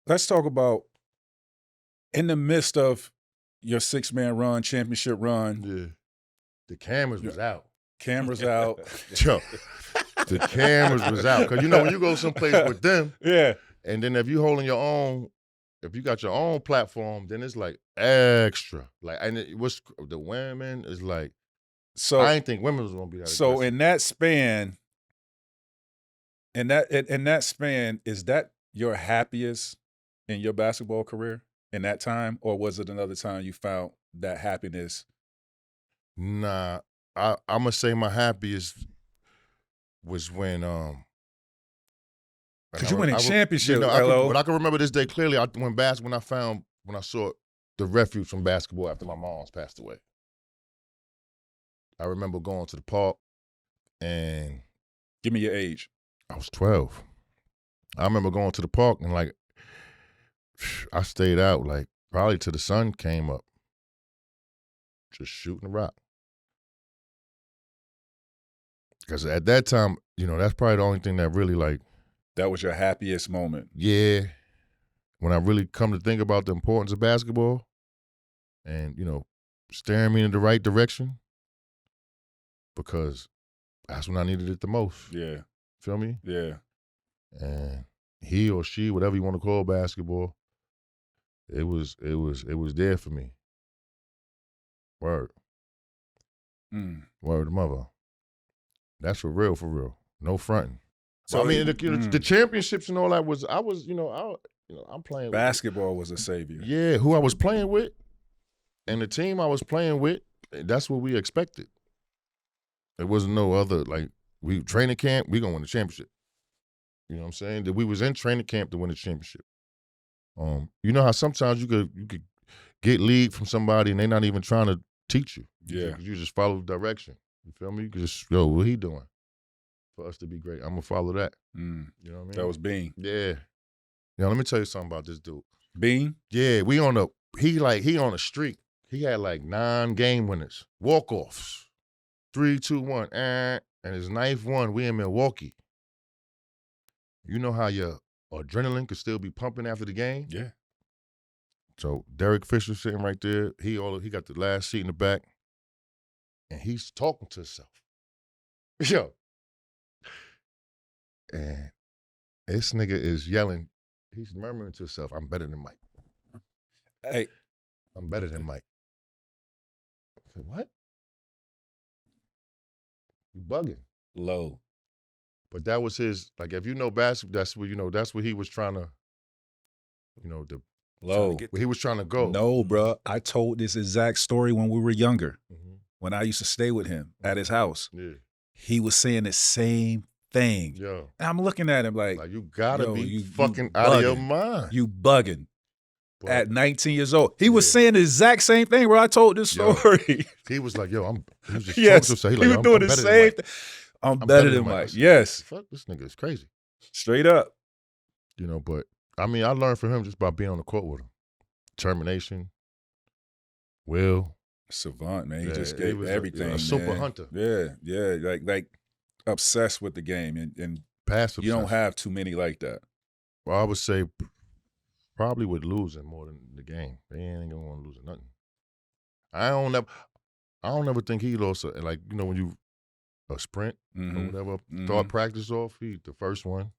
let's talk about in the midst of your 6-man run, championship run. Yeah. The cameras was out. Cameras out. Yo, the cameras was out. Because, when you go someplace with them, yeah. and then if you holding your own, if you got your own platform, then it's like extra. Like, and what's the women is like, So I didn't think women was going to be that So aggressive. in that span, in that span, is that your happiest in your basketball career in that time? Or was it another time you found that happiness? Nah, I'm going to say my happiest was when Because you winning championship, but hello. I can remember this day clearly. When I saw the refuge from basketball after my mom's passed away. I remember going to the park and Give me your age. I was 12. I remember going to the park and like I stayed out like probably till the sun came up, just shooting a rock. Because at that time, that's probably the only thing that really like. That was your happiest moment. Yeah. When I really come to think about the importance of basketball and, steering me in the right direction, because that's when I needed it the most. Yeah. Feel me? Yeah. And he or she, whatever you want to call basketball, it was there for me. Word. Word to mother. That's for real, for real. No fronting. So I mean, the championships and all that I'm playing. Basketball was a savior. Yeah, who I was playing with, and the team I was playing with. That's what we expected. There wasn't no other we training camp. We gonna win the championship. You know what I'm saying? That we was in training camp to win the championship. You know how sometimes you could get lead from somebody and they not even trying to teach you. Yeah, you just follow the direction. You feel me? You could just what he doing for us to be great. I'm gonna follow that. You know what I mean? That was Bean. Yeah. Let me tell you something about this dude. Bean? Yeah, he on a streak. He had 9 game winners, walk-offs, 3, 2, 1, and his 9th one, we in Milwaukee. You know how your adrenaline could still be pumping after the game? Yeah. So Derek Fisher sitting right there. He got the last seat in the back, and he's talking to himself. Yo. And this nigga is yelling. He's murmuring to himself, I'm better than Mike. Hey. I'm better than Mike. I said, what? You bugging. Low. But that was his, if you know basketball, that's what he was trying to, low. He was trying to go. No, bro. I told this exact story when we were younger. When I used to stay with him at his house. Yeah. He was saying the same thing. Yo. And I'm looking at him like you gotta be fucking out of your mind. You bugging. But, at 19 years old. He was saying the exact same thing where I told this story. He was like, yo, he was just yes, talking to himself. He was doing the same thing. I'm better than Mike. Yes. Fuck, this nigga is crazy. Straight up. But I mean, I learned from him just by being on the court with him. Determination, will. Savant, man. He just gave everything. A super hunter. Yeah. Like obsessed with the game. And passive. You don't have too many like that. Well, I would say probably with losing more than the game. They ain't gonna want to lose nothing. I don't ever think he lost when you a sprint or whatever, start practice off, he the first one.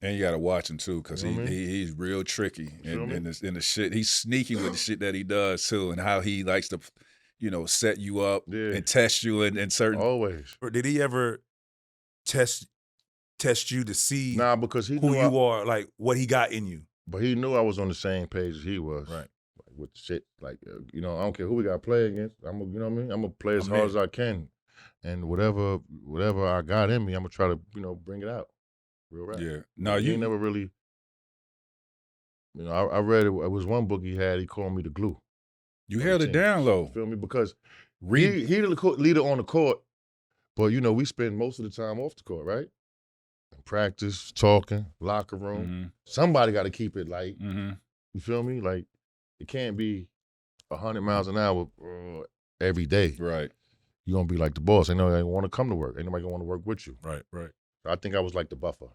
And you gotta watch him too, because he's real tricky in the shit. He's sneaky with the shit that he does too, and how he likes to, set you up and test you in certain. Always. Or did he ever test you to see because he who you are, like what he got in you? But he knew I was on the same page as he was. Right. With the shit, I don't care who we got to play against. I'm gonna play as hard as I can, and whatever I got in me, I'm gonna try to bring it out. Real rap. Yeah. No, he never really. I read it was one book he had. He called me the glue. You held it down low. Feel me? Because he the leader on the court, but we spend most of the time off the court, right? Practice, talking, locker room. Somebody got to keep it light. You feel me? It can't be 100 miles an hour every day. Right. You're going to be like the boss. Ain't nobody want to come to work. Ain't nobody going to want to work with you. Right. I think I was like the buffer.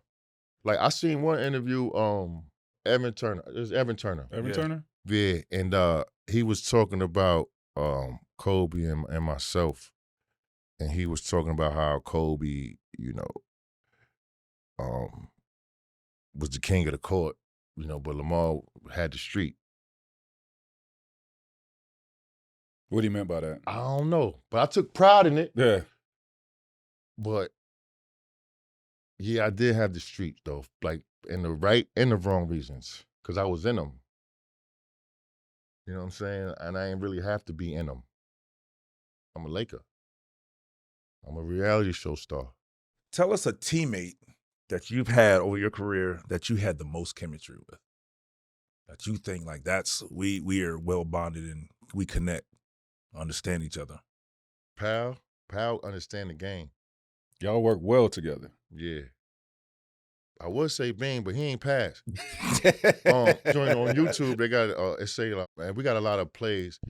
I seen one interview, Evan Turner. It was Evan Turner. Evan Yeah. Turner? Yeah, and he was talking about Kobe and myself, and he was talking about how Kobe, was the king of the court, but Lamar had the street. What do you mean by that? I don't know, but I took pride in it. Yeah. But yeah, I did have the street though, like in the right and the wrong reasons, because I was in them. You know what I'm saying? And I ain't really have to be in them. I'm a Laker. I'm a reality show star. Tell us a teammate that you've had over your career that you had the most chemistry with. That you think like we are well bonded and we connect, understand each other. Pau understand the game. Y'all work well together. Yeah. I would say Bean, but he ain't passed. Join on YouTube, they got it say like, man, we got a lot of plays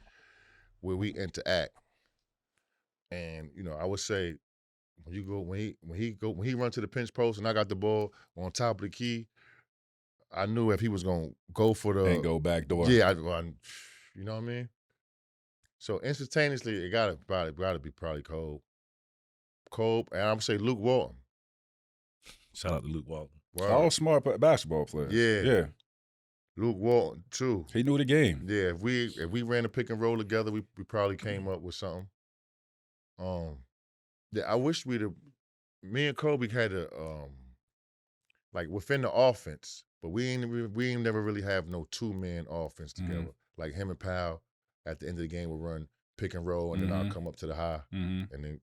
where we interact. And I would say when he run to the pinch post and I got the ball on top of the key, I knew if he was gonna go for the And go back door. Yeah, you know what I mean? So instantaneously it gotta be probably Kobe, and I'm gonna say Luke Walton. Shout out to Luke Walton. Word. All smart basketball players. Yeah. Yeah. Luke Walton too. He knew the game. Yeah, if we ran a pick and roll together, we probably came up with something. Yeah, I wish me and Kobe had like within the offense, but we ain't never really have no 2-man offense together. Like him and Pau at the end of the game would run pick and roll, and then I'll come up to the high, and then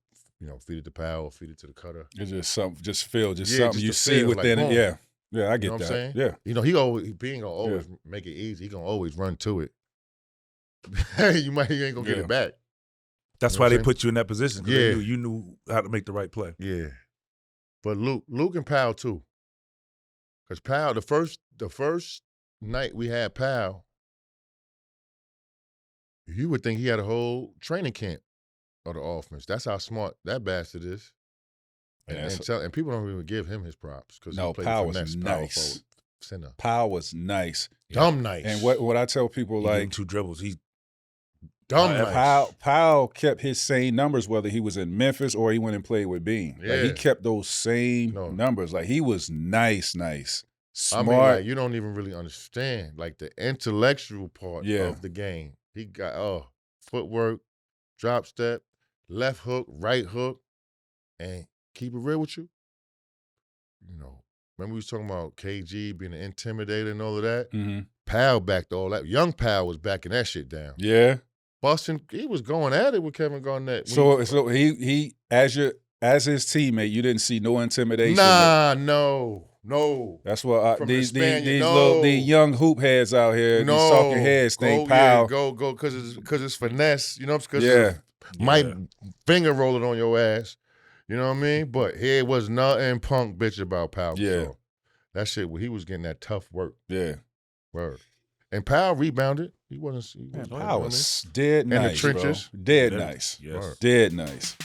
feed it to Pau or feed it to the cutter. It's just something, something just you the see feel, within like, it. Yeah. Yeah, I get You know what that. I'm saying? Yeah. He ain't gonna always make it easy. He gonna always run to it. He ain't gonna get it back. That's You know why what they I'm put you in that position. 'Cause Yeah. you knew how to make the right play. Yeah. But Luke and Pau too. Because Pau, the first night we had Pau, you would think he had a whole training camp of the offense. That's how smart that bastard is. And people don't even give him his props because No, he played Pau finesse, was power nice. forward, center. Pau was nice. Dumb nice. And what I tell people, He gave him like, 2 dribbles. He Dumb nice. Pau kept his same numbers whether he was in Memphis or he went and played with Bean. Like, he Yeah. kept those same No. numbers. Like, he was nice. I Smart. mean, like, you don't even really understand like the intellectual part Yeah. of the game. He got footwork, drop step, left hook, right hook, and keep it real with you. Remember we was talking about KG being an intimidator and all of that? Mm-hmm. Pau backed all that. Young Pau was backing that shit down. Yeah. Boston, he was going at it with Kevin Garnett. So he as his teammate, you didn't see no intimidation. Nah, no. That's what From these the Spaniard, these young hoop heads out here, these talking heads think Pau. Go, because it's finesse. Because Yeah. might finger roll it on your ass. You know what I mean? But here was nothing punk bitch about Pau. Yeah. So that shit, he was getting that tough work. Yeah. Word. And Pau rebounded. He wasn't. Man, Pau was dead In the nice. trenches. Bro. Dead nice. Yes. Dead nice.